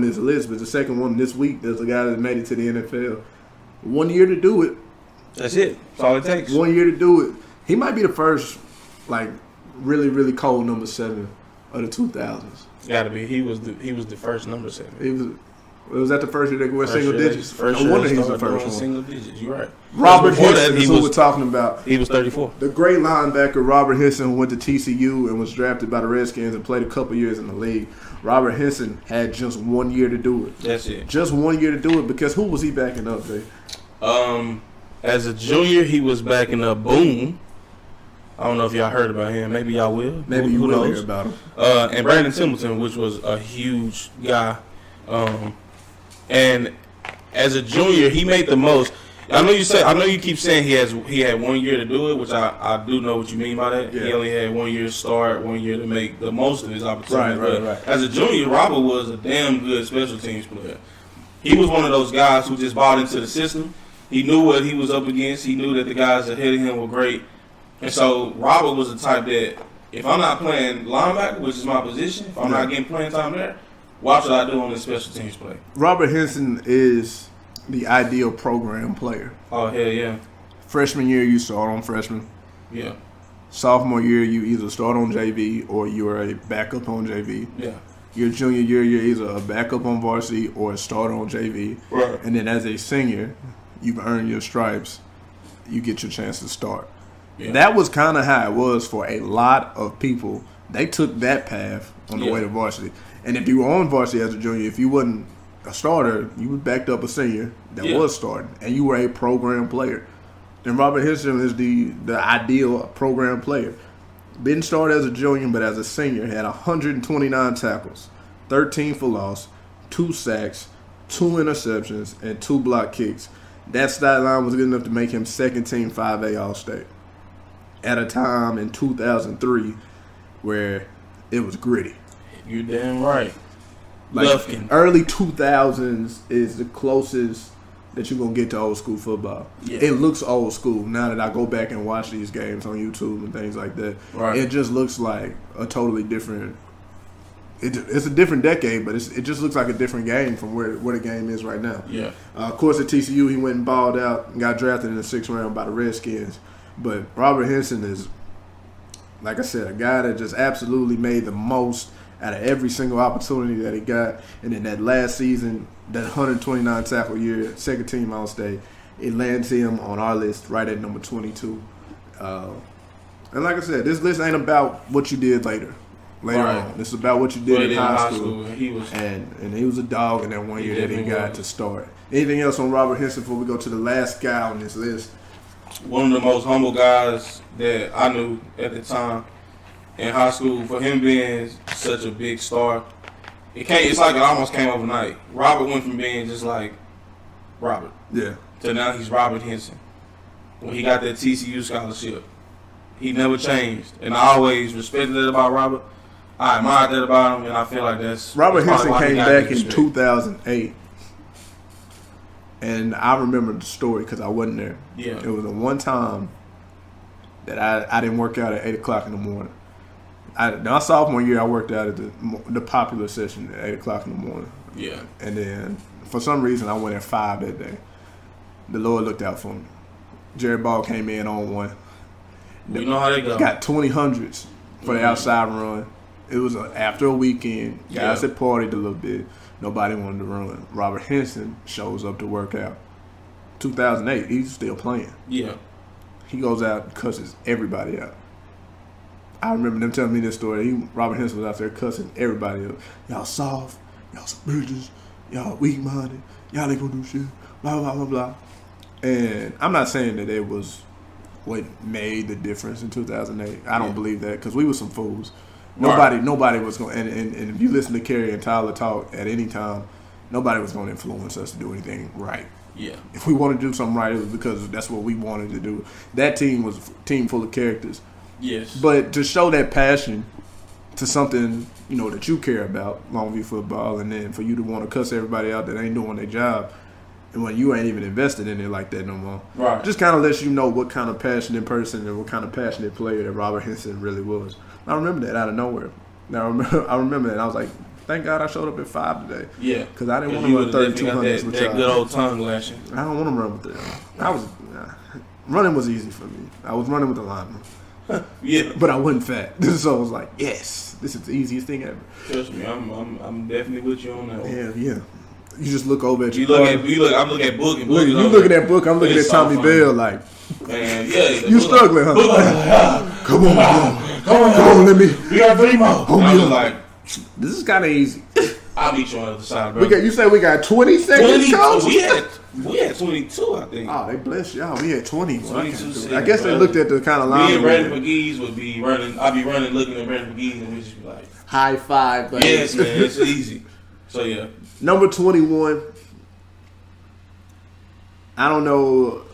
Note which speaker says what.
Speaker 1: this list, but the second one this week, there's a guy that made it to the NFL. 1 year to do it.
Speaker 2: That's it. That's all it takes.
Speaker 1: 1 year to do it. He might be the first, like, really, really cold number 7 of the 2000s.
Speaker 2: Gotta be. He was the first number 7.
Speaker 1: Was that the first year they went single digits?
Speaker 2: No
Speaker 1: wonder he's the first one.
Speaker 2: Single digits. You're right.
Speaker 1: Robert Henson is who we're talking about.
Speaker 2: He was 34.
Speaker 1: The great linebacker Robert Henson, who went to TCU and was drafted by the Redskins and played a couple years in the league. Robert Henson had just 1 year to do it.
Speaker 2: That's it.
Speaker 1: Just 1 year to do it, because who was he backing up, Jay?
Speaker 2: As a junior, he was backing up Boone. I don't know if y'all heard about him. Maybe y'all will.
Speaker 1: Maybe you will hear about him.
Speaker 2: And Brandon Templeton, which was a huge guy. And as a junior, he made the most. I know you keep saying he had 1 year to do it, which I do know what you mean by that. Yeah. He only had 1 year to start, 1 year to make the most of his opportunity.
Speaker 1: Right.
Speaker 2: As a junior, Robert was a damn good special teams player. He was one of those guys who just bought into the system. He knew what he was up against. He knew that the guys ahead of him were great. And so Robert was the type that if I'm not playing linebacker, which is my position, if I'm not getting playing time there, what should I do on this special teams play?
Speaker 1: Robert Henson is the ideal program player.
Speaker 2: Oh, hell yeah.
Speaker 1: Freshman year, you start on freshman.
Speaker 2: Yeah.
Speaker 1: Sophomore year, you either start on JV or you are a backup on JV.
Speaker 2: Yeah.
Speaker 1: Your junior year, you're either a backup on varsity or a starter on JV.
Speaker 2: Right.
Speaker 1: And then as a senior, you've earned your stripes. You get your chance to start. Yeah. That was kind of how it was for a lot of people. They took that path on the way to varsity. And if you were on varsity as a junior, if you wasn't a starter, you backed up a senior that was starting, and you were a program player. Then Robert Henson is the ideal program player. Didn't start as a junior, but as a senior, had 129 tackles, 13 for loss, 2 sacks, 2 interceptions, and 2 block kicks. That stat line was good enough to make him second team 5A All-State at a time in 2003 where it was gritty.
Speaker 2: You're damn right.
Speaker 1: Like
Speaker 2: Lufkin.
Speaker 1: Early 2000s is the closest that you're going to get to old school football. Yeah. It looks old school now that I go back and watch these games on YouTube and things like that.
Speaker 2: Right.
Speaker 1: It just looks like a totally different – it's a different decade, but it just looks like a different game from where the game is right now.
Speaker 2: Yeah.
Speaker 1: Of course, at TCU, he went and balled out and got drafted in the 6th round by the Redskins. But Robert Henson is, like I said, a guy that just absolutely made the most out of every single opportunity that he got. And in that last season, that 129 tackle year, second team All-State, it lands him on our list right at number 22. And like I said, this list ain't about what you did later on. It's about what you did in high school.
Speaker 2: And he
Speaker 1: was a dog in that 1 year that he got to start. Anything else on Robert Henson before we go to the last guy on this list?
Speaker 2: One of the most humble guys that I knew at the time in high school. For him being such a big star, it's like it almost came overnight. Robert went from being just like Robert, to now he's Robert Henson. When he got that TCU scholarship, he never changed, and I always respected that about Robert. I admired that about him, and I feel like that's
Speaker 1: Robert Henson came back in 2008. And I remember the story because I wasn't there.
Speaker 2: Yeah.
Speaker 1: It was the one time that I didn't work out at 8 o'clock in the morning. My sophomore year, I worked out at the popular session at 8 o'clock in the morning.
Speaker 2: Yeah.
Speaker 1: And then, for some reason, I went at 5 that day. The Lord looked out for me. Jerry Ball came in on one.
Speaker 2: You know how they go.
Speaker 1: Got 20 hundreds for the outside run. It was after a weekend. Guys had partied a little bit. Nobody wanted to run. Robert Henson shows up to work out. 2008, he's still playing.
Speaker 2: Yeah.
Speaker 1: He goes out and cusses everybody out. I remember them telling me this story. Robert Henson was out there cussing everybody out. Y'all soft. Y'all some bitches. Y'all weak-minded. Y'all ain't gonna do shit. Blah, blah, blah, blah. And I'm not saying that it was what made the difference in 2008. I don't believe that because we were some fools. Nobody was going, and if you listen to Kerry and Tyler talk at any time, nobody was going to influence us to do anything right.
Speaker 2: Yeah. If
Speaker 1: we wanted to do something right, it was because that's what we wanted to do. That team was a team full of characters.
Speaker 2: Yes.
Speaker 1: But to show that passion to something, that you care about, Longview football, and then for you to want to cuss everybody out that ain't doing their job, and when you ain't even invested in it like that no more.
Speaker 2: Right.
Speaker 1: Just kind of lets you know what kind of passionate person and what kind of passionate player that Robert Henson really was. I remember that out of nowhere. Now I remember that. I was like, thank God I showed up at 5 today.
Speaker 2: Yeah.
Speaker 1: Because I didn't want to run 3200s with
Speaker 2: that
Speaker 1: y'all.
Speaker 2: good old tongue lashing.
Speaker 1: I don't want to run with them. Running was easy for me. I was running with the lineman.
Speaker 2: Yeah.
Speaker 1: But I wasn't fat. So I was like, yes, this is the easiest thing ever.
Speaker 2: Trust me, I'm definitely with you on that one.
Speaker 1: Yeah. You just look over at
Speaker 2: I'm looking at Book and Book.
Speaker 1: You looking at Book, I'm looking at Tommy Bell like,
Speaker 2: man, yeah.
Speaker 1: You struggling, huh? Come on, let me.
Speaker 2: We got 3 more. I was like,
Speaker 1: this is kind of easy.
Speaker 2: I'll meet you on the other side, bro.
Speaker 1: You said we got 20 seconds, coach?
Speaker 2: We had 22, I think.
Speaker 1: Oh, they blessed y'all. We had 20.
Speaker 2: 22 seconds,
Speaker 1: I guess they looked at the kind of line.
Speaker 2: Me and Brandon McGee's would be running. I'd be running, looking at Brandon McGee's, and we just be like,
Speaker 1: high five, buddy.
Speaker 2: Yes, man, it's easy. So yeah.
Speaker 1: Number 21. I don't know